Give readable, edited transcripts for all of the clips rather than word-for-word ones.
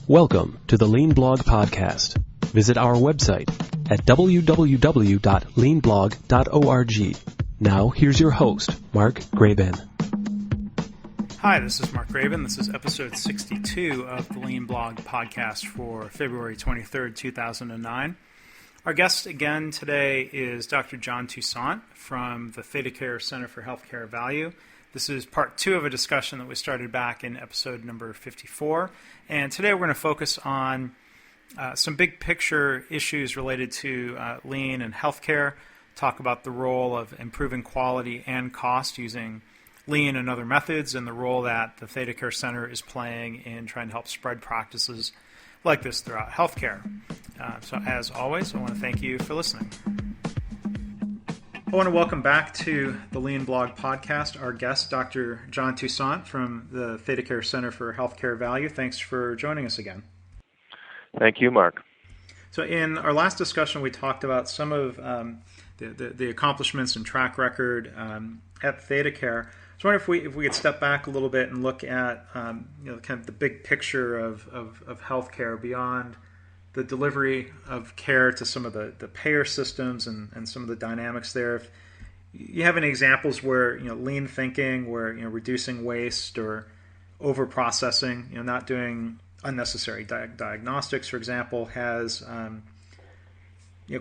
Welcome to the Lean Blog Podcast. Visit our website at www.leanblog.org. Now, here's your host, Mark Graban. Hi, this is Mark Graban. This is episode 62 of the Lean Blog Podcast for February 23rd, 2009. Our guest again today is Dr. John Toussaint from the ThedaCare Center for Healthcare Value. This is part two of a discussion that we started back in episode number 54. And today we're going to focus on some big picture issues related to lean and healthcare, talk about the role of improving quality and cost using lean and other methods, and the role that the ThedaCare Center is playing in trying to help spread practices like this throughout healthcare. So as always, I want to thank you for listening. I want to welcome back to the Lean Blog Podcast our guest, Dr. John Toussaint from the ThedaCare Center for Healthcare Value. Thanks for joining us again. Thank you, Mark. So in our last discussion, we talked about some of the accomplishments and track record at ThedaCare. I was wondering if we could step back a little bit and look at kind of the big picture of healthcare beyond the delivery of care to some of the payer systems and some of the dynamics there. If you have any examples where lean thinking, where reducing waste or over processing, not doing unnecessary diagnostics, for example, has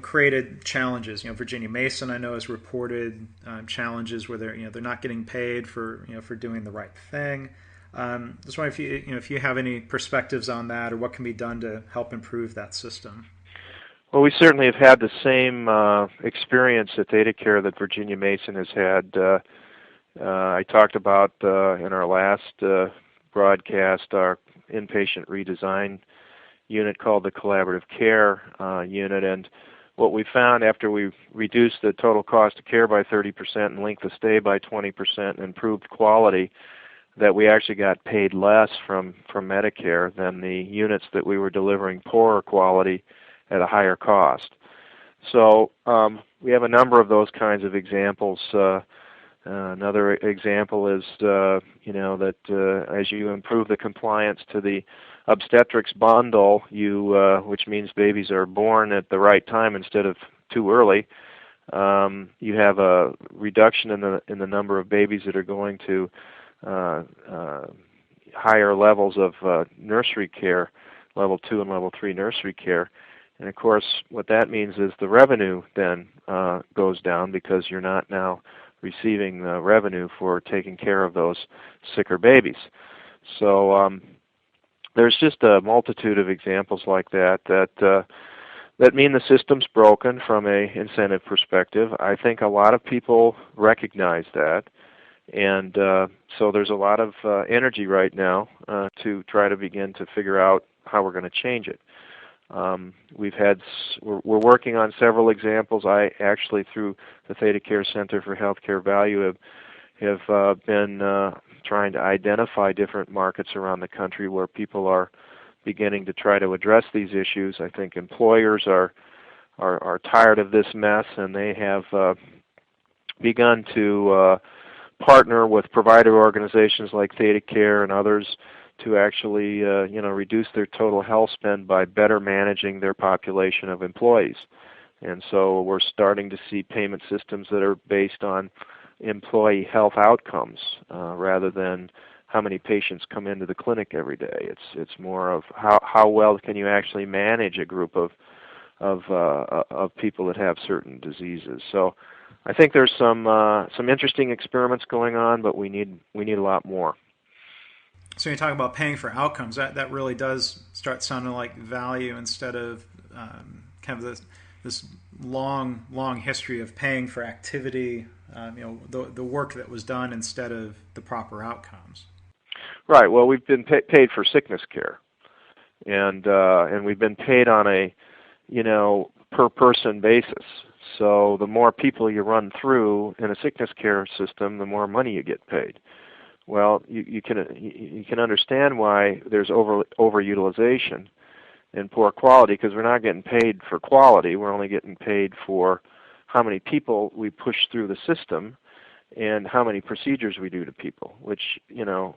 created challenges. Virginia Mason, I know, has reported challenges where they're not getting paid for doing the right thing. Just wondering if you have any perspectives on that, or what can be done to help improve that system. Well, we certainly have had the same experience at ThedaCare that Virginia Mason has had. I talked about in our last broadcast our inpatient redesign unit called the Collaborative Care unit, and what we found after we reduced the total cost of care by 30% and length of stay by 20% and improved quality, that we actually got paid less from Medicare than the units that we were delivering poorer quality at a higher cost. So we have a number of those kinds of examples. Another example is, that as you improve the compliance to the obstetrics bundle, which means babies are born at the right time instead of too early, you have a reduction in the number of babies that are going to higher levels of nursery care, level 2 and level 3 nursery care. And of course, what that means is the revenue then goes down because you're not now receiving the revenue for taking care of those sicker babies. So there's just a multitude of examples like that mean the system's broken from a incentive perspective. I think a lot of people recognize that. And so there's a lot of energy right now to try to begin to figure out how we're going to change it. We're working on several examples. I actually, through the ThedaCare Center for Healthcare Value, have been trying to identify different markets around the country where people are beginning to try to address these issues. I think employers are tired of this mess, and they have begun to partner with provider organizations like ThedaCare and others to actually, reduce their total health spend by better managing their population of employees. And so we're starting to see payment systems that are based on employee health outcomes rather than how many patients come into the clinic every day. It's more of how well can you actually manage a group of people that have certain diseases. So I think there's some interesting experiments going on, but we need a lot more. So you talk about paying for outcomes. That really does start sounding like value instead of kind of this long history of paying for activity. The work that was done instead of the proper outcomes. Right. Well, we've been paid for sickness care, and we've been paid on a per person basis. So the more people you run through in a sickness care system, the more money you get paid. Well, you can understand why there's overutilization and poor quality, because we're not getting paid for quality. We're only getting paid for how many people we push through the system and how many procedures we do to people, which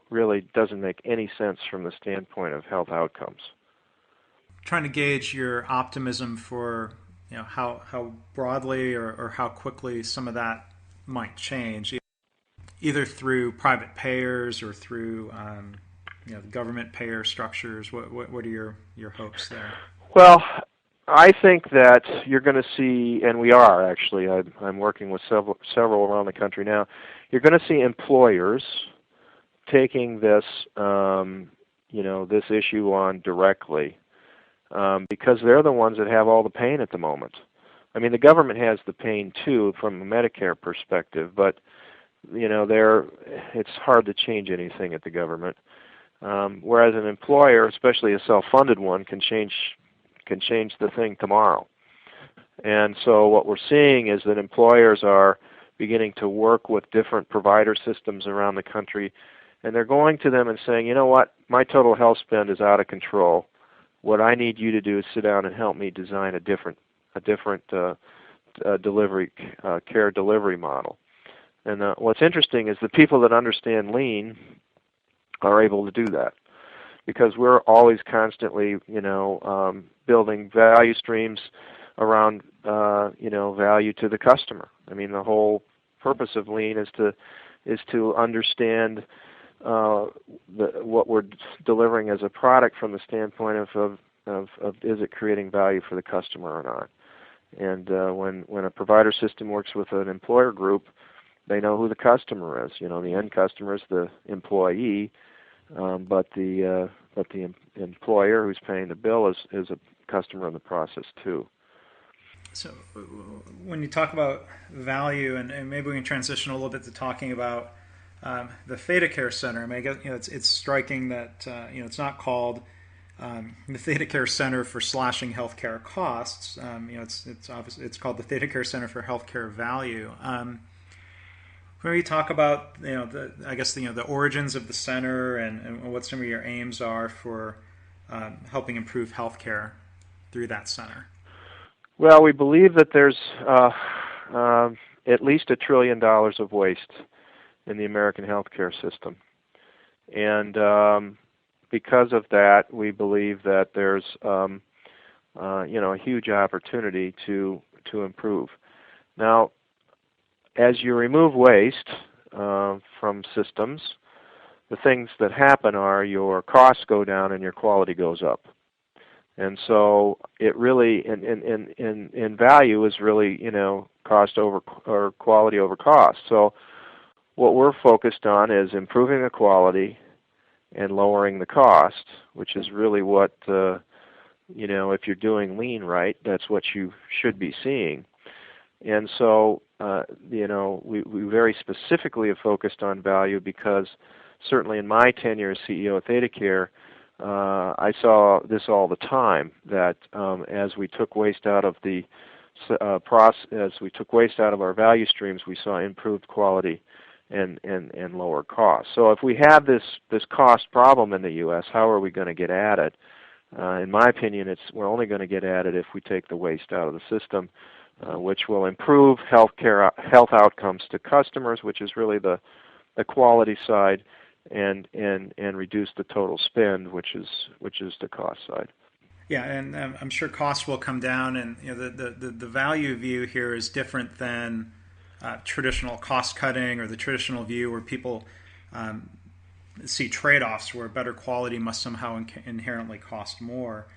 really doesn't make any sense from the standpoint of health outcomes. trying to gauge your optimism for how broadly or how quickly some of that might change, either through private payers or through government payer structures. What are your hopes there? Well, I think that you're going to see, and we are actually. I'm working with several around the country now. You're going to see employers taking this this issue on directly, because they're the ones that have all the pain at the moment. I mean, the government has the pain too from a Medicare perspective, but it's hard to change anything at the government. Whereas an employer, especially a self-funded one, can change the thing tomorrow. And so what we're seeing is that employers are beginning to work with different provider systems around the country, and they're going to them and saying, you know what, my total health spend is out of control. What I need you to do is sit down and help me design a different delivery care delivery model. And what's interesting is the people that understand lean are able to do that, because we're always constantly building value streams around value to the customer. I mean, the whole purpose of lean is to understand what we're delivering as a product from the standpoint of is it creating value for the customer or not. And when a provider system works with an employer group, they know who the customer is. The end customer is the employee, but the employer who's paying the bill is a customer in the process too. So when you talk about value, and maybe we can transition a little bit to talking about the ThedaCare Center. I mean, I guess it's striking that it's not called the ThedaCare Center for slashing healthcare costs. It's obviously it's called the ThedaCare Center for Healthcare Value. When you talk about the origins of the center and what some of your aims are for helping improve healthcare through that center. Well, we believe that there's at least $1 trillion of waste in the American healthcare system, and because of that, we believe that there's a huge opportunity to improve. Now, as you remove waste from systems, the things that happen are your costs go down and your quality goes up. And so it really, in value, is really cost over or quality over cost. So what we're focused on is improving the quality and lowering the cost, which is really what if you're doing lean right, that's what you should be seeing. And so we very specifically have focused on value because certainly in my tenure as CEO at ThedaCare, I saw this all the time, that as we took waste out of the as we took waste out of our value streams, we saw improved quality and lower costs. So if we have this cost problem in the U.S., how are we going to get at it? In my opinion, we're only going to get at it if we take the waste out of the system, which will improve health outcomes to customers, which is really the quality side, and reduce the total spend, which is the cost side. Yeah, and I'm sure costs will come down, and the value view here is different than traditional cost cutting or the traditional view where people see trade-offs where better quality must somehow inherently cost more.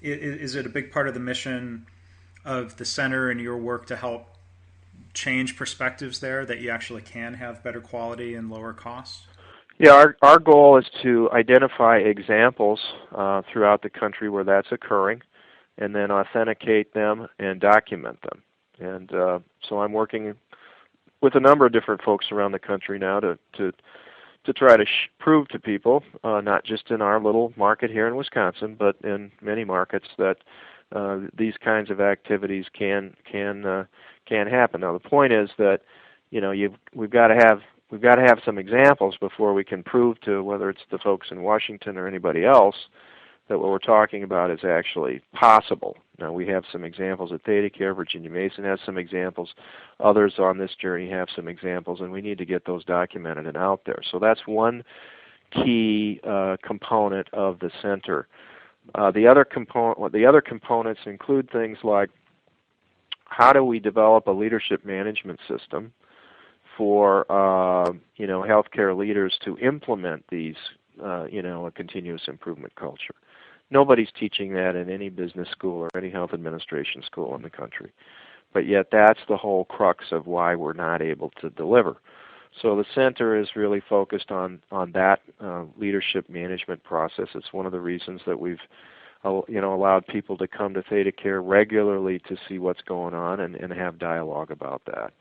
Is it a big part of the mission of the center and your work to help change perspectives there, that you actually can have better quality and lower costs? Yeah, our goal is to identify examples throughout the country where that's occurring, and then authenticate them and document them. And so I'm working with a number of different folks around the country now to try to prove to people, not just in our little market here in Wisconsin, but in many markets, that these kinds of activities can happen. Now the point is that we've got to have some examples before we can prove to whether it's the folks in Washington or anybody else that what we're talking about is actually possible. Now, we have some examples at ThedaCare. Virginia Mason has some examples. Others on this journey have some examples, and we need to get those documented and out there. So that's one key component of the center. The other components include things like how do we develop a leadership management system for healthcare leaders to implement these a continuous improvement culture. Nobody's teaching that in any business school or any health administration school in the country, but yet that's the whole crux of why we're not able to deliver. So the center is really focused on that leadership management process. It's one of the reasons that we've allowed people to come to ThedaCare regularly to see what's going on and have dialogue about that.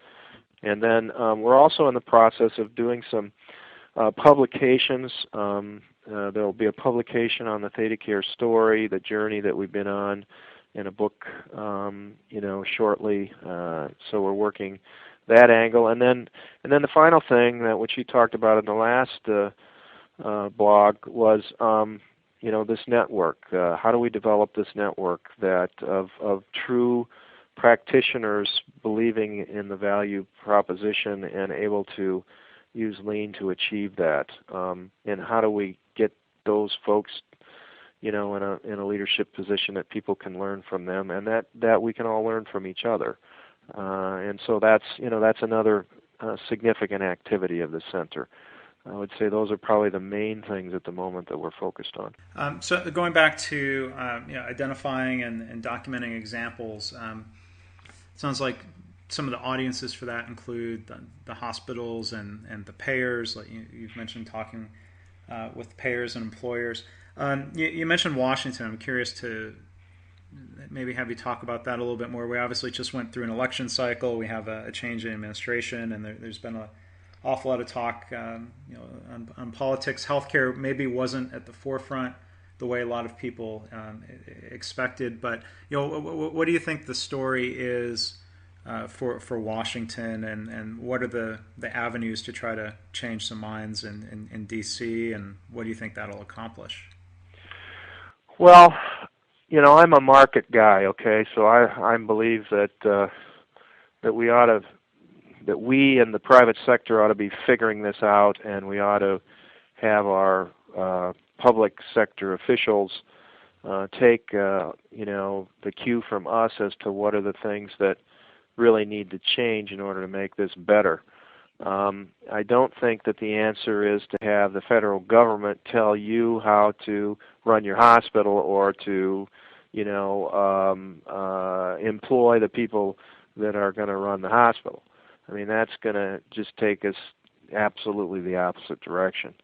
And then we're also in the process of doing some publications. There will be a publication on the ThedaCare story, the journey that we've been on, in a book, shortly. So we're working that angle, and then the final thing that which you talked about in the last blog was this network. How do we develop this network that of true practitioners believing in the value proposition and able to use lean to achieve that? And how do we get those folks, in a leadership position that people can learn from them, and that we can all learn from each other? And so that's another significant activity of the center. I would say those are probably the main things at the moment that we're focused on. So going back to identifying and documenting examples, it sounds like some of the audiences for that include the hospitals and the payers. Like you've mentioned talking with payers and employers. You mentioned Washington. I'm curious to maybe have you talk about that a little bit more. We obviously just went through an election cycle. We have a change in administration, and there's been an awful lot of talk on politics. Healthcare maybe wasn't at the forefront the way a lot of people expected. But what do you think the story is for Washington, and what are the avenues to try to change some minds in D.C., and what do you think that'll accomplish? Well, I'm a market guy, okay, so I believe that we and the private sector ought to be figuring this out, and we ought to have our public sector officials take the cue from us as to what are the things that really need to change in order to make this better. I don't think that the answer is to have the federal government tell you how to run your hospital or to employ the people that are going to run the hospital. I mean, that's going to just take us absolutely the opposite direction.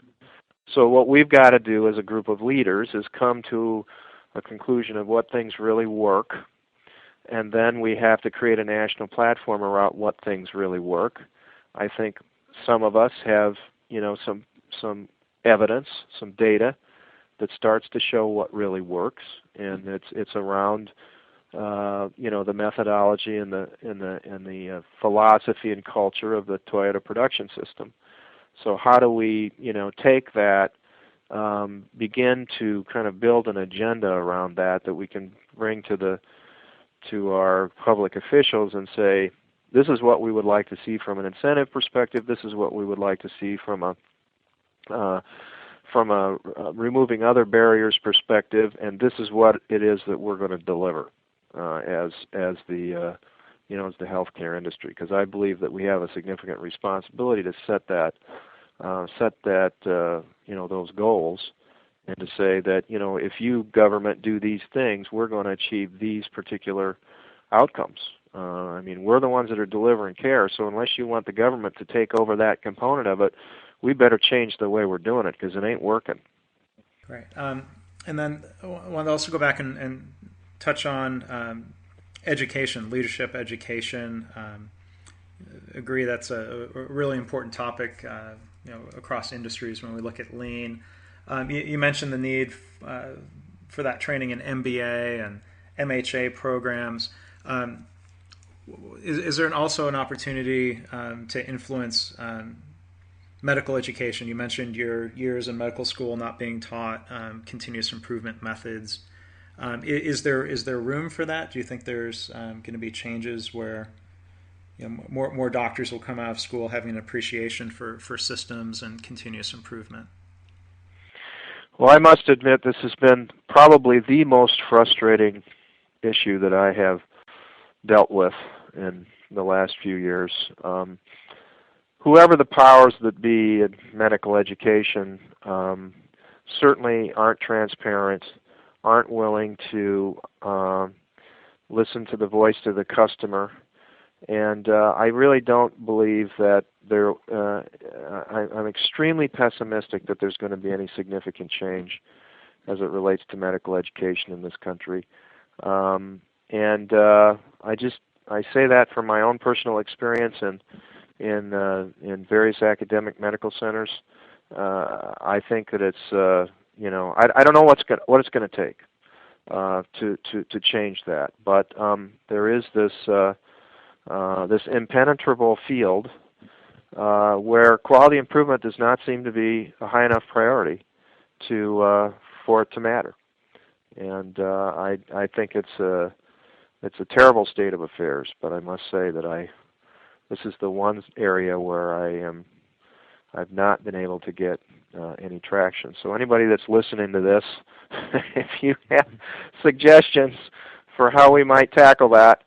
So what we've got to do as a group of leaders is come to a conclusion of what things really work, and then we have to create a national platform around what things really work. I think some of us have, some evidence, some data that starts to show what really works, and it's around the methodology and the philosophy and culture of the Toyota production system. So how do we take that, begin to kind of build an agenda around that we can bring to our public officials and say, this is what we would like to see from an incentive perspective. This is what we would like to see from a removing other barriers perspective, and this is what it is that we're going to deliver as the healthcare industry. Because I believe that we have a significant responsibility to set those goals, and to say that if you government do these things, we're going to achieve these particular outcomes. We're the ones that are delivering care, so unless you want the government to take over that component of it, we better change the way we're doing it, because it ain't working. Great. And then I want to also go back and touch on education, leadership education. Agree that's a really important topic across industries when we look at lean. You mentioned the need for that training in MBA and MHA programs. Is there also an opportunity to influence medical education? You mentioned your years in medical school not being taught continuous improvement methods. Is there room for that? Do you think there's going to be changes where more doctors will come out of school having an appreciation for systems and continuous improvement? Well, I must admit this has been probably the most frustrating issue that I have dealt with in the last few years. Whoever the powers that be in medical education certainly aren't transparent, aren't willing to listen to the voice of the customer, and I really don't believe that I'm extremely pessimistic that there's going to be any significant change as it relates to medical education in this country. I say that from my own personal experience and in various academic medical centers. I think that it's I don't know what it's going to take to change that, but there is this impenetrable field where quality improvement does not seem to be a high enough priority for it to matter, and I think it's a terrible state of affairs. But I must say that this is the one area where I've not been able to get any traction. So anybody that's listening to this, if you have suggestions for how we might tackle that,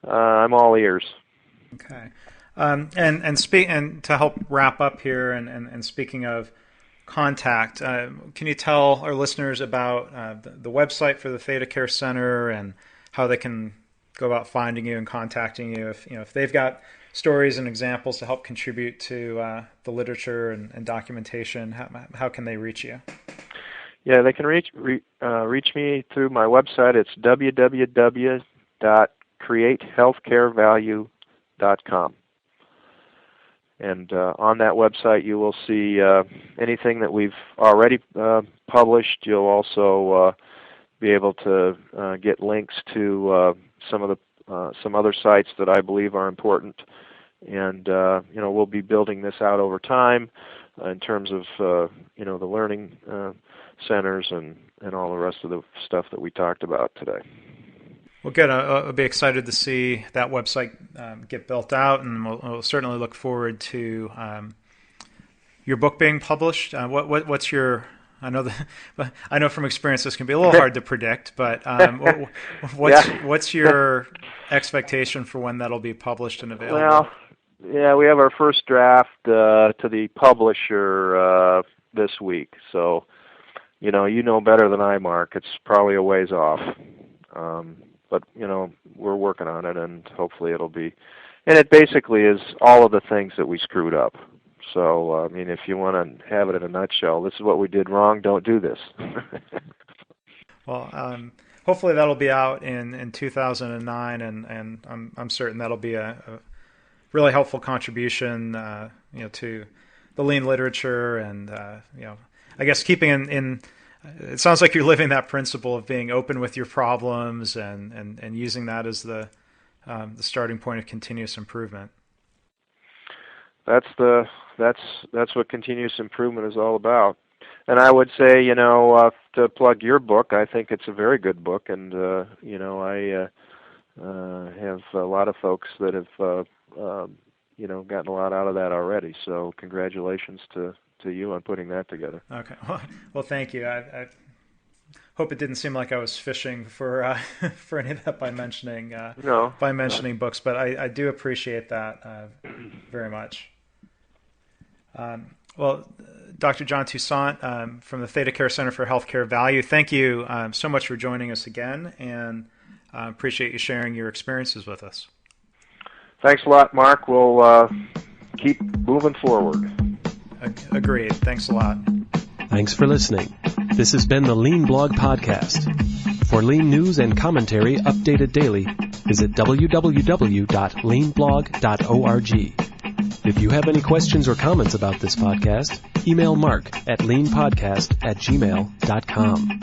I'm all ears. Okay. And to help wrap up here, and speaking of contact, can you tell our listeners about the website for the ThedaCare Center and how they can go about finding you and contacting you if they've got stories and examples to help contribute to the literature and documentation? How can they reach you? Yeah, they can reach me through my website. It's www.createhealthcarevalue.com. And on that website, you will see anything that we've already published. You'll also be able to get links to some other sites that I believe are important. And we'll be building this out over time in terms of the learning centers and all the rest of the stuff that we talked about today. Well, good. I'll be excited to see that website get built out, and we'll certainly look forward to your book being published. What's your? I know from experience this can be a little hard to predict, but what's your expectation for when that'll be published and available? Well, yeah, we have our first draft to the publisher this week, so you know better than I, Mark. It's probably a ways off. But we're working on it, and hopefully it'll be. And it basically is all of the things that we screwed up. So, if you want to have it in a nutshell, this is what we did wrong. Don't do this. Well, hopefully that'll be out in 2009, and I'm certain that'll be a really helpful contribution, to the lean literature, and I guess keeping in. It sounds like you're living that principle of being open with your problems and using that as the starting point of continuous improvement. That's what continuous improvement is all about. And I would say, to plug your book, I think it's a very good book, and I have a lot of folks that have gotten a lot out of that already. So congratulations to you on putting that together. Okay. Well, thank you. I hope it didn't seem like I was fishing for any of that by mentioning books, but I do appreciate that very much. Well, Dr. John Toussaint from the ThedaCare Center for Healthcare Value, thank you so much for joining us again, and appreciate you sharing your experiences with us. Thanks a lot, Mark. We'll keep moving forward. Agreed. Thanks a lot. Thanks for listening. This has been the Lean Blog Podcast. For lean news and commentary updated daily, visit www.leanblog.org. If you have any questions or comments about this podcast, email Mark at leanpodcast@gmail.com.